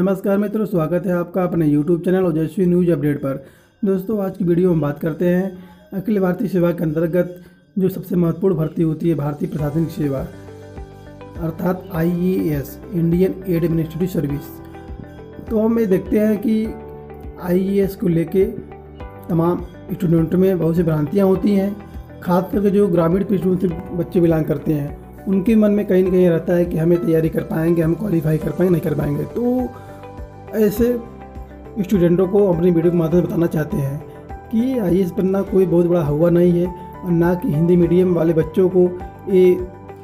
नमस्कार मित्रों, स्वागत है आपका अपने YouTube चैनल ओजस्वी न्यूज अपडेट पर। दोस्तों, आज की वीडियो में बात करते हैं अखिल भारतीय सेवा के अंतर्गत जो सबसे महत्वपूर्ण भर्ती होती है भारतीय प्रशासनिक सेवा अर्थात IAS इंडियन एडमिनिस्ट्रेटिव सर्विस। तो हम ये देखते हैं कि IAS को लेके तमाम स्टूडेंट में बहुत सी भ्रांतियाँ होती हैं, खास करके जो ग्रामीण पृष्ठभूमि से बच्चे बिलोंग करते हैं उनके मन में कहीं ना कहीं रहता है कि हमें तैयारी कर पाएंगे, हम क्वालिफाई कर पाएंगे, नहीं कर पाएंगे। तो ऐसे स्टूडेंटों को अपनी वीडियो के माध्यम से बताना चाहते हैं कि IAS बनना कोई बहुत बड़ा हुआ नहीं है और ना कि हिंदी मीडियम वाले बच्चों को ये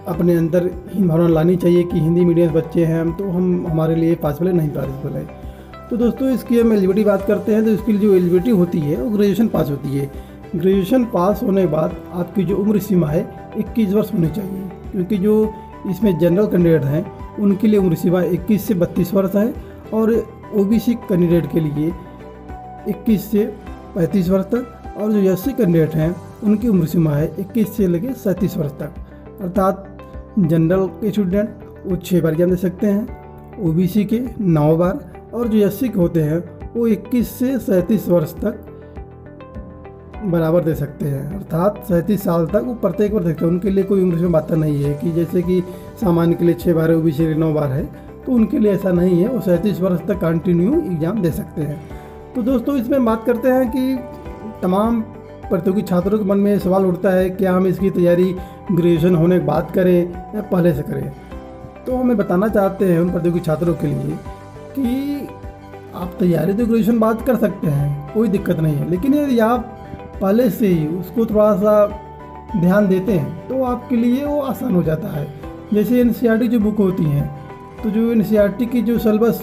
अपने अंदर ही भावना लानी चाहिए कि हिंदी मीडियम बच्चे हैं हम, तो हमारे लिए पॉसिबल है, नहीं पॉसिबल है। तो दोस्तों, इसकी हम एलिजिबिलिटी बात करते हैं तो इसकी जो एलिजिबिलिटी होती है वो ग्रेजुएशन पास होती है। ग्रेजुएशन पास होने के बाद आपकी जो उम्र सीमा है 21 वर्ष होनी चाहिए, क्योंकि जो इसमें जनरल कैंडिडेट हैं उनके लिए उम्र सीमा 21 से 32 वर्ष है और OBC कैंडिडेट के लिए 21 से 35 वर्ष तक, और जो SC कैंडिडेट हैं उनकी उम्र सीमा है 21 से लेकर 37 वर्ष तक। अर्थात जनरल के स्टूडेंट वो 6 बार एग्जाम दे सकते हैं, OBC के 9 बार, और जो SC के होते हैं वो 21 से 37 वर्ष तक बराबर दे सकते हैं। अर्थात 37 साल तक वो प्रत्येक बार देखते हैं। उनके लिए कोई उम्र में बात नहीं है कि जैसे कि सामान्य के लिए 6 बार है, OBC के लिए 9 बार है, तो उनके लिए ऐसा नहीं है, वो 37 वर्ष तक कंटिन्यू एग्ज़ाम दे सकते हैं। तो दोस्तों, इसमें बात करते हैं कि तमाम प्रतियोगी छात्रों के मन में सवाल उठता है क्या हम इसकी तैयारी ग्रेजुएशन होने के बाद करें या पहले से करें। तो हमें बताना चाहते हैं उन प्रतियोगी छात्रों के लिए कि आप तैयारी तो ग्रेजुएशन बाद कर सकते हैं, कोई दिक्कत नहीं है, लेकिन यदि आप पहले से ही उसको थोड़ा सा ध्यान देते हैं तो आपके लिए वो आसान हो जाता है। जैसे NCERT जो बुक होती हैं, तो जो NCERT की जो सिलेबस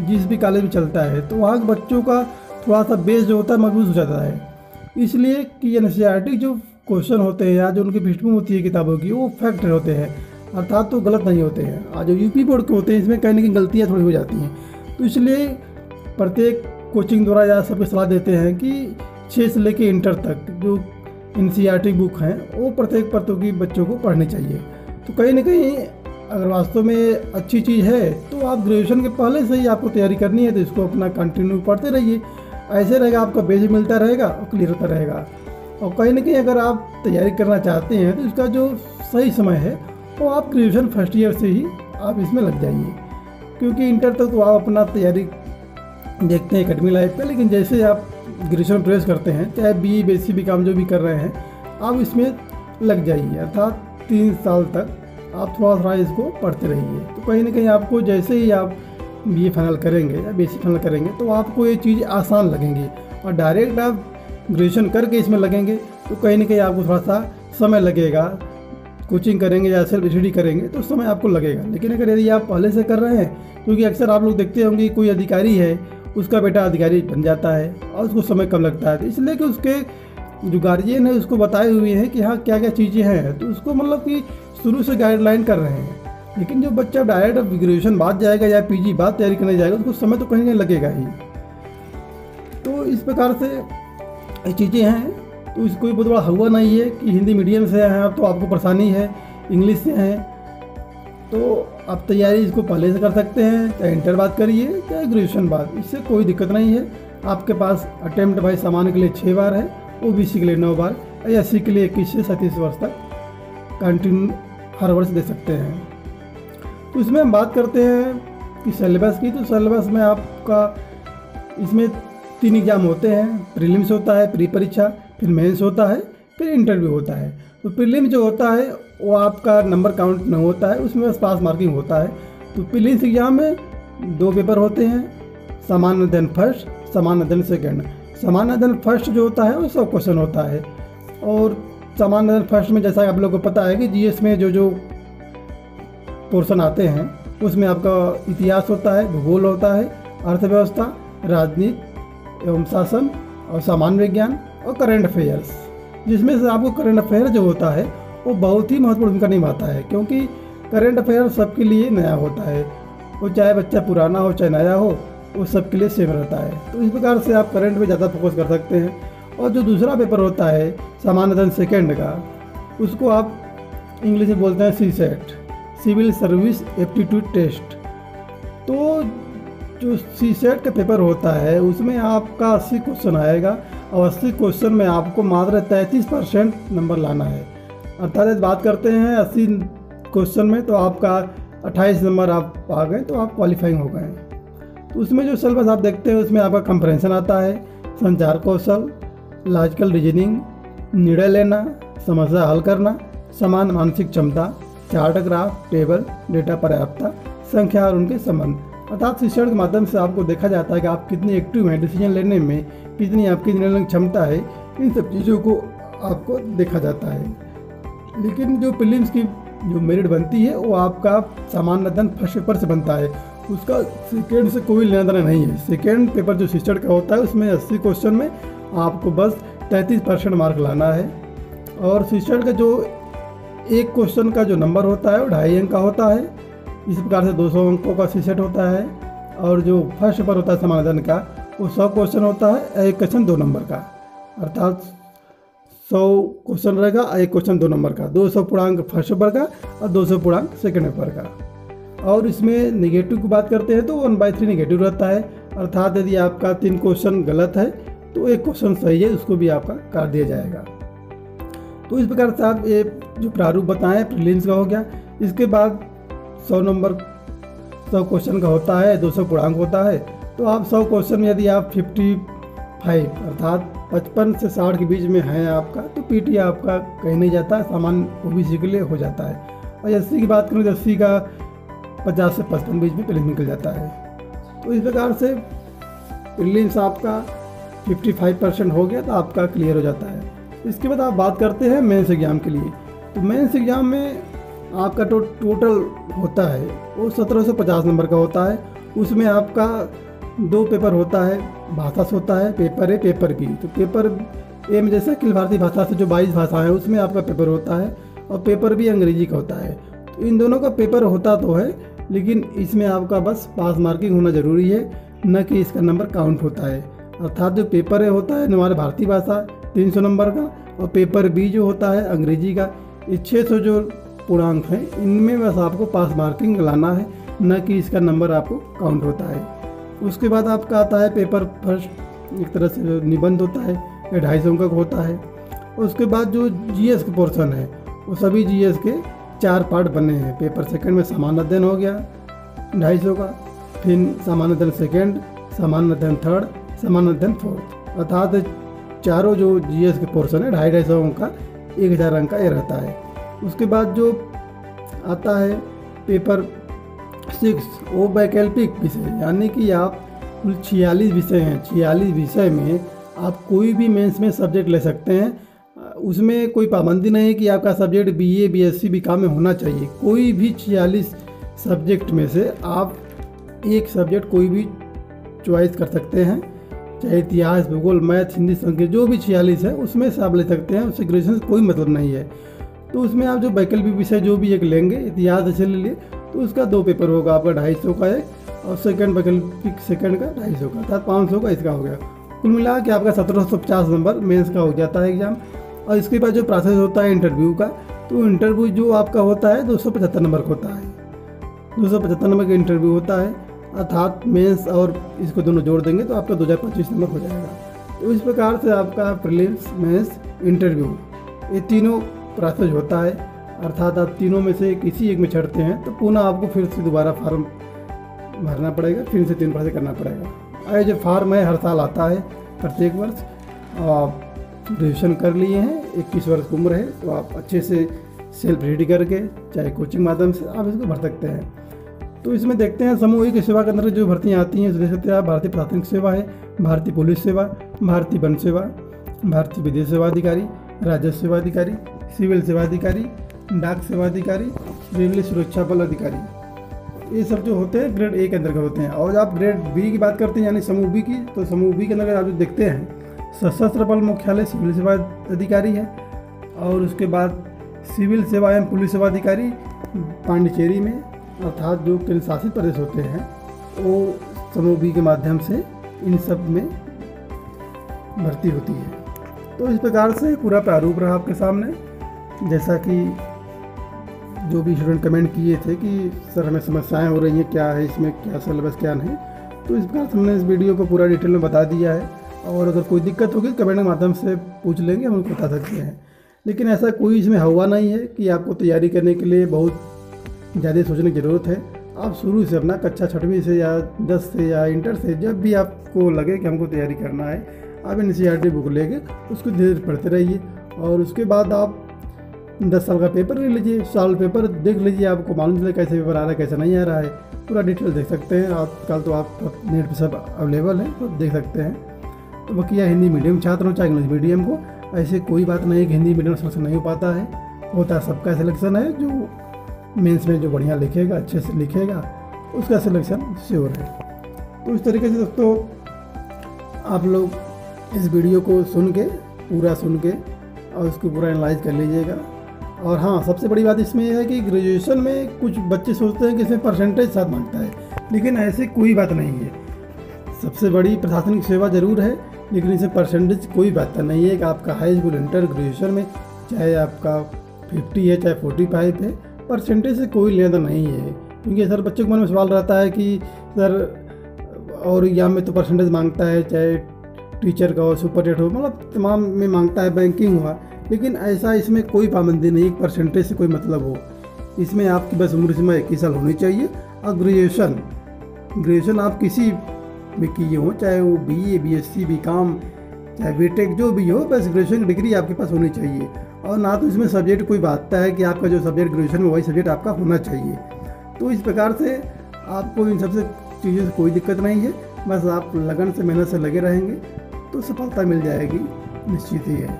जिस भी कॉलेज में चलता है तो वहाँ के बच्चों का थोड़ा सा बेस जो होता है मजबूत हो जाता है, इसलिए कि NCERT जो क्वेश्चन होते हैं या जो उनकी पृष्ठभूमि होती है किताबों की वो फैक्ट होते हैं, अर्थात तो गलत नहीं होते हैं। आज जो UP बोर्ड के होते हैं इसमें कहीं ना कहीं गलतियाँ थोड़ी हो जाती हैं। तो इसलिए प्रत्येक कोचिंग द्वारा या सबको सलाह देते हैं कि 6 से लेकर इंटर तक जो NCERT बुक हैं वो प्रत्येक प्रतियोगी बच्चों को पढ़नी चाहिए। तो कहीं ना कहीं अगर वास्तव में अच्छी चीज़ है तो आप ग्रेजुएशन के पहले से ही आपको तैयारी करनी है तो इसको अपना कंटिन्यू पढ़ते रहिए। ऐसे रहेगा, आपका बेस मिलता रहेगा और क्लियर होता रहेगा। और कहीं ना कहीं अगर आप तैयारी करना चाहते हैं तो इसका जो सही समय है वो आप ग्रेजुएशन फर्स्ट ईयर से ही आप इसमें लग जाइए, क्योंकि इंटर तक तो आप अपना तैयारी देखते हैं एकेडमी लाइफ का, लेकिन जैसे आप ग्रेजुएशन प्रेस करते हैं, चाहे BE BSc BCom जो भी कर रहे हैं, आप इसमें लग जाइए। अर्थात 3 साल तक आप थोड़ा इसको पढ़ते रहिए। तो कहीं ना कहीं आपको जैसे ही आप BA फाइनल करेंगे या BSc फाइनल करेंगे तो आपको ये चीज़ आसान लगेंगी, और डायरेक्ट आप ग्रेजुएशन करके इसमें लगेंगे तो कहीं ना कहीं आपको थोड़ा सा समय लगेगा। कोचिंग करेंगे या सेल्फ स्टडी करेंगे तो समय आपको लगेगा, लेकिन अगर यदि आप पहले से कर रहे हैं, क्योंकि अक्सर आप लोग देखते होंगे कोई अधिकारी है उसका बेटा अधिकारी बन जाता है और उसको समय कम लगता है, तो इसलिए कि उसके जो गार्जियन है उसको बताए हुए हैं कि हाँ क्या क्या चीज़ें हैं, तो उसको मतलब कि शुरू से गाइडलाइन कर रहे हैं। लेकिन जो बच्चा डायरेक्ट ग्रेजुएशन बाद जाएगा या PG बाद तैयारी करने जाएगा उसको समय तो कहीं नहीं लगेगा ही। तो इस प्रकार से ये चीज़ें हैं, तो इसको कोई बहुत बड़ा हुआ नहीं है कि हिंदी मीडियम से हैं आप तो आपको परेशानी है, इंग्लिश से हैं तो आप तैयारी इसको पहले से कर सकते हैं, चाहे इंटर बाद करिए चाहे ग्रेजुएशन बाद, इससे कोई दिक्कत नहीं है। आपके पास अटेम्प्ट भाई सामान्य के लिए 6 बार है, OBC के लिए 9 बार, SC के लिए 21 से 37 वर्ष तक कंटिन्यू हर वर्ष दे सकते हैं। तो इसमें हम बात करते हैं कि सिलेबस की, तो सिलेबस में आपका इसमें 3 एग्जाम होते हैं, प्रीलिम्स होता है, प्री परीक्षा, फिर मेंस होता है, फिर इंटरव्यू होता है। तो प्रीलिम्स जो होता है वो आपका नंबर काउंट नहीं होता है, उसमें बस पास मार्किंग होता है। तो प्रीलिम्स एग्जाम में 2 पेपर होते हैं, सामान्य अध्ययन फर्स्ट, सामान्य अध्ययन सेकेंड। सामान्य अध्ययन फर्स्ट जो होता है वो 100 क्वेश्चन होता है, और सामान्य अध्ययन फर्स्ट में जैसा आप लोगों को पता है कि GS में जो पोर्शन आते हैं उसमें आपका इतिहास होता है, भूगोल होता है, अर्थव्यवस्था, राजनीति एवं शासन, और सामान्य विज्ञान और करंट अफेयर्स, जिसमें से आपको करंट अफेयर जो होता है वो बहुत ही महत्वपूर्ण भूमिका निभाता है, क्योंकि करंट अफेयर सबके लिए नया होता है, वो चाहे बच्चा पुराना हो चाहे नया हो, वो सबके लिए सेम रहता है। तो इस प्रकार से आप करंट पे ज़्यादा फोकस कर सकते हैं। और जो दूसरा पेपर होता है सामान्य अध्ययन सेकेंड का, उसको आप इंग्लिश में बोलते हैं CSAT, civil service aptitude test. तो जो सीसेट का पेपर होता है उसमें आपका 80 क्वेश्चन आएगा और 80 क्वेश्चन में आपको मात्र 33% नंबर लाना है। अर्थात बात करते हैं 80 क्वेश्चन में तो आपका 28 नंबर आप आ गए तो आप क्वालिफाइंग हो गए। तो उसमें जो सिलेबस आप देखते हैं उसमें आपका कंप्रेंशन आता है, संचार कौशल, लॉजिकल रीजनिंग, निर्णय लेना, समस्या हल करना, समान मानसिक क्षमता, चार्ट ग्राफ, टेबल, डेटा पर्याप्तता, संख्या और उनके संबंध। अर्थात शिक्षण के माध्यम से आपको देखा जाता है कि आप कितनी एक्टिव हैं डिसीजन लेने में, कितनी आपकी निर्णय क्षमता है, इन सब चीज़ों को आपको देखा जाता है। लेकिन जो प्रीलिम्स की जो मेरिट बनती है वो आपका सामान्यतः फर्स्ट पेपर से बनता है, उसका सेकेंड से कोई लेना देना नहीं है। सेकेंड पेपर जो शिक्षण का होता है उसमें 80 क्वेश्चन में आपको बस 33% मार्क लाना है। और शिक्षण का जो एक क्वेश्चन का जो नंबर होता है वो 2.5 अंक का होता है। इस प्रकार से 200 अंकों का सीसेट होता है। और जो फर्स्ट पेपर होता है समाधान का वो 100 क्वेश्चन होता है, एक क्वेश्चन 2 नंबर का। अर्थात 100 क्वेश्चन रहेगा, एक क्वेश्चन 2 नंबर का, 200 पूर्णांक फर्स्ट पेपर का और 200 पूर्णांक सेकेंड पेपर का। और इसमें नेगेटिव की बात करते हैं तो 1/3 नेगेटिव रहता है। अर्थात यदि आपका 3 क्वेश्चन गलत है तो एक क्वेश्चन सही है, उसको भी आपका काट दिया जाएगा। तो इस प्रकार से आप ये जो प्रारूप बताएं प्रीलिम्स का हो गया। इसके बाद 100 नंबर 100 क्वेश्चन का होता है, 200 पूर्णांक होता है। तो आप 100 क्वेश्चन में यदि आप 55 अर्थात 55 से 60 के बीच में है आपका तो पीटी आपका कहीं नहीं जाता, सामान्य ओबीसी के लिए हो जाता है। और 80 की बात करूँ तो 80 का 50 से 55 बीच में प्रीलिम्स निकल जाता है। तो इस प्रकार से प्रीलिम्स आपका 55% हो गया तो आपका क्लियर हो जाता है। इसके बाद आप बात करते हैं मेंस एग्ज़ाम के लिए। तो मेंस एग्ज़ाम में आपका टोटल होता है वो 1750 नंबर का होता है। उसमें आपका 2 पेपर होता है, भाषा से होता है, पेपर ए पेपर बी। तो पेपर ए में जैसे अखिल भारतीय भाषा से जो 22 भाषाएं हैं उसमें आपका पेपर होता है और पेपर बी अंग्रेजी का होता है। तो इन दोनों का पेपर होता तो है, लेकिन इसमें आपका बस पास मार्किंग होना ज़रूरी है, न कि इसका नंबर काउंट होता है। अर्थात जो पेपर ए होता है हमारे भारतीय भाषा 300 नंबर का और पेपर बी जो होता है अंग्रेजी का, ये 600 जो पूर्णांक हैं इनमें बस आपको पास मार्किंग लाना है, न कि इसका नंबर आपको काउंट होता है। उसके बाद आपका आता है पेपर फर्स्ट, एक तरह से जो निबंध होता है ये 250 अंक का होता है। उसके बाद जो जीएस का पोर्शन है वो सभी जीएस के 4 पार्ट बने हैं। पेपर सेकंड में सामान्य अध्ययन हो गया 250 का, फिर सामान्य अध्ययन सेकंड, सामान्य अध्ययन थर्ड, सामान्य अध्ययन फोर्थ। अर्थात चारों जो जीएस के पोर्शन है 250 अंक का 1000 अंक का ये रहता है। उसके बाद जो आता है पेपर 6 वो वैकल्पिक विषय, यानी कि आप कुल 46 विषय हैं, 46 विषय में आप कोई भी मेंस में सब्जेक्ट ले सकते हैं। उसमें कोई पाबंदी नहीं है कि आपका सब्जेक्ट बीए बीएससी बीकॉम में होना चाहिए। कोई भी 46 सब्जेक्ट में से आप एक सब्जेक्ट कोई भी चॉइस कर सकते हैं, चाहे इतिहास, भूगोल, मैथ, हिंदी, संस्कृत, जो भी 46 है उसमें से आप ले सकते हैं। उससे ग्रेजुएशन कोई मतलब नहीं है। तो उसमें आप जो वैकल्पिक विषय जो भी एक लेंगे, इतिहास जैसे ले लिए तो उसका 2 पेपर होगा, आपका 250 का एक और सेकंड वैकल्पिक सेकंड का 250 का, अर्थात 500 का इसका हो गया। कुल मिला के आपका 1750 नंबर मेंस का हो जाता है एग्जाम। और इसके बाद जो प्रोसेस होता है इंटरव्यू का, तो इंटरव्यू जो आपका होता है 275 नंबर का होता है। 275 नंबर का इंटरव्यू होता है, अर्थात मेंस और इसको दोनों जोड़ देंगे तो आपका 2025 नंबर हो जाएगा। तो इस प्रकार से आपका प्रीलिम्स, मेंस, इंटरव्यू ये तीनों प्रोसेस होता है। अर्थात आप तीनों में से किसी एक में चढ़ते हैं तो पुनः आपको फिर से दोबारा फार्म भरना पड़ेगा, फिर से 3 प्रोसेस करना पड़ेगा। ये जो फार्म है हर साल आता है प्रत्येक वर्ष। आप ग्रेजुएशन कर लिए हैं, 21 वर्ष की उम्र है, तो आप अच्छे से सेल्फ रेडी करके चाहे कोचिंग माध्यम से आप इसको भर सकते हैं। तो इसमें देखते हैं सामूहिक सेवा के अंदर जो भर्तियाँ आती हैं, देख सकते हैं आप भारतीय प्राथमिक सेवा है, भारतीय पुलिस सेवा, भारतीय वन सेवा, भारतीय विदेश सेवा अधिकारी, राजस्व सेवा अधिकारी, सिविल सेवा अधिकारी, डाक सेवा अधिकारी, रेलवे सुरक्षा बल अधिकारी, ये सब जो होते हैं ग्रेड ए के अंदर होते हैं। और आप ग्रेड बी की बात करते हैं यानी समूह बी की, तो समूह बी के अंदर आप जो देखते हैं सशस्त्र बल मुख्यालय सिविल सेवा अधिकारी है, और उसके बाद सिविल सेवा एवं पुलिस सेवा अधिकारी पांडिचेरी में, अर्थात जो केंद्र शासित प्रदेश होते हैं वो समूह बी के माध्यम से इन सब में भर्ती होती है। तो इस प्रकार से पूरा प्रारूप रहा आपके सामने। जैसा कि जो भी स्टूडेंट कमेंट किए थे कि सर हमें समस्याएं हो रही हैं, क्या है इसमें, क्या सिलेबस क्या नहीं, तो इस प्रकार हमने इस वीडियो को पूरा डिटेल में बता दिया है, और अगर कोई दिक्कत होगी तो कमेंट के माध्यम से पूछ लेंगे, हम उनको बता सकते हैं। लेकिन ऐसा कोई इसमें हुआ नहीं है कि आपको तैयारी करने के लिए बहुत ज़्यादा सोचने की ज़रूरत है। आप शुरू से अपना कक्षा 6वीं से या 10 से या इंटर से जब भी आपको लगे कि हमको तैयारी करना है, आप NCERT बुक लेके उसको धीरे धीरे पढ़ते रहिए, और उसके बाद आप 10 साल का पेपर ले लीजिए, साल पेपर देख लीजिए, आपको मालूम चले कैसे पेपर आ रहा है कैसे नहीं आ रहा है, पूरा डिटेल देख सकते हैं। आजकल तो आप नेट पर सब अवेलेबल है, तो देख सकते हैं। तो बाकी हिंदी मीडियम छात्र हो चाहे इंग्लिश मीडियम को, ऐसे कोई बात नहीं है कि हिंदी मीडियम सिलेक्शन नहीं हो पाता है, होता सबका सिलेक्शन है। जो मेंस में जो बढ़िया लिखेगा, अच्छे से लिखेगा, उसका सिलेक्शन श्योर है। तो इस तरीके से दोस्तों आप लोग इस वीडियो को पूरा सुन के और उसको पूरा एनालाइज कर लीजिएगा। और हाँ, सबसे बड़ी बात इसमें यह है कि ग्रेजुएशन में कुछ बच्चे सोचते हैं कि इसमें परसेंटेज साथ मांगता है, लेकिन ऐसे कोई बात नहीं है। सबसे बड़ी प्रशासनिक सेवा ज़रूर है, लेकिन इसमें परसेंटेज कोई बात नहीं है कि आपका हाई स्कूल इंटर ग्रेजुएशन में चाहे आपका 50 है चाहे 45 है, परसेंटेज से कोई लेना नहीं है। क्योंकि सर बच्चों के मन में सवाल रहता है कि सर और एग्जाम में तो परसेंटेज मांगता है, चाहे टीचर का हो, सुपरटेट हो, मतलब तमाम में मांगता है, बैंकिंग हुआ, लेकिन ऐसा इसमें कोई पाबंदी नहीं है, परसेंटेज से कोई मतलब हो। इसमें आपकी बस उम्र सीमा 21 साल होनी चाहिए, और ग्रेजुएशन आप किसी में किए हो, चाहे वो BA BSc BCom चाहे BTech जो भी हो, बस ग्रेजुएशन की डिग्री आपके पास होनी चाहिए। और ना तो इसमें सब्जेक्ट कोई बांटता है कि आपका जो सब्जेक्ट ग्रेजुएशन में वही सब्जेक्ट आपका होना चाहिए। तो इस प्रकार से आपको इन सबसे चीज़ों से कोई दिक्कत नहीं है, बस आप लगन से मेहनत से लगे रहेंगे तो सफलता मिल जाएगी, निश्चित ही है।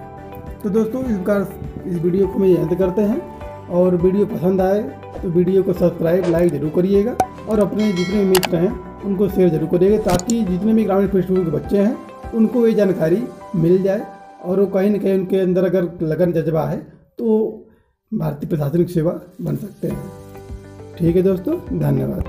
तो दोस्तों इस प्रकार इस वीडियो को मैं अंत करते हैं, और वीडियो पसंद आए तो वीडियो को सब्सक्राइब लाइक ज़रूर करिएगा, और अपने जितने मित्र हैं उनको शेयर जरूर करिएगा, ताकि जितने भी ग्रामीण पृष्ठभूमि के बच्चे हैं उनको ये जानकारी मिल जाए, और वो कहीं न कहीं उनके अंदर अगर लगन जज्बा है तो भारतीय प्रशासनिक सेवा बन सकते हैं। ठीक है दोस्तों, धन्यवाद।